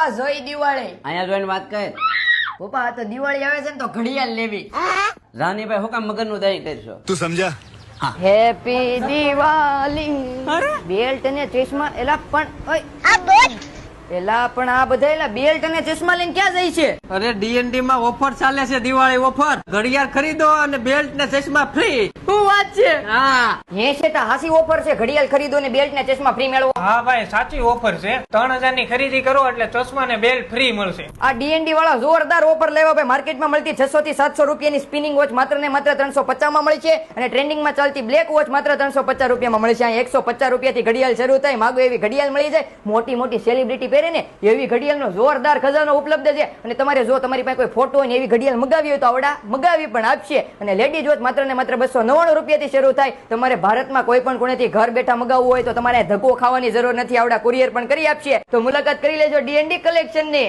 પપ્પા જોઈ દિવાળી. અહીંયા જોઈને વાત કર. પપ્પા આ તો દિવાળી આવે છે ને તો ઘડિયાળ લેવી. રાનીભાઈ હું કામ મગજનું દહીં કરશો? તું સમજા? હેપી દિવાળી. બેલ્ટ અને ચશ્મા એલા પણ એલા પણ આ બધા એલા બેલ્ટ અને ચશ્મા લઈને ક્યાં જાય છે? અરે ડીએનડી માં ઓફર ચાલે છે, દિવાળી ઓફર. ઘડિયાળ ખરીદો અને બેલ્ટ ને ચશ્મા ફ્રી. શું વાત છે? હા હે છે તો હાસી ઓફર છે, ઘડિયાળ ખરીદો ને બેલ્ટ ને ચશ્મા ફ્રી મેળવો. હા ભાઈ સાચી ઓફર છે. 3000 ની ખરીદી કરો એટલે ચશ્મા ને બેલ્ટ ફ્રી મળશે. આ ડીએનડી વાળા જોરદાર ઓફર લેવા ભાઈ. માર્કેટમાં મળતી 600 થી 700 રૂપિયાની સ્પિનિંગ વોચ માત્ર ને માત્ર 350 માં મળી છે અને ટ્રેન્ડિંગ માં ચાલતી બ્લેક વોચ માત્ર 350 રૂપિયામાં મળે છે. અહીં 150 રૂપિયાથી ઘડિયાળ શરૂ થાય, માગો એવી ઘડિયાળ મળી જાય. મોટી મોટી સેલિબ્રિટી પહેરે ને એવી ઘડિયાળનો જોરદાર ખજાનો ઉપલબ્ધ છે. અને તમારે જો તમારી પાસે કોઈ ફોટો હોય ને એવી ઘડિયાળ મગાવી હોય તો આવડા મગાવી પણ આપશે. અને લેડીઝ વોચ માત્ર ને માત્ર 299 રૂપિયાથી શરૂ થાય. તમારે ભારતમાં કોઈ પણ કોણેથી ઘર બેઠા મગાવવું હોય તો તમારે ધક્કો ખાવાની જરૂર નથી, આવડા કુરિયર પણ કરી આપશે. તો મુલાકાત કરી લેજો ડીએનડી કલેક્શન ની.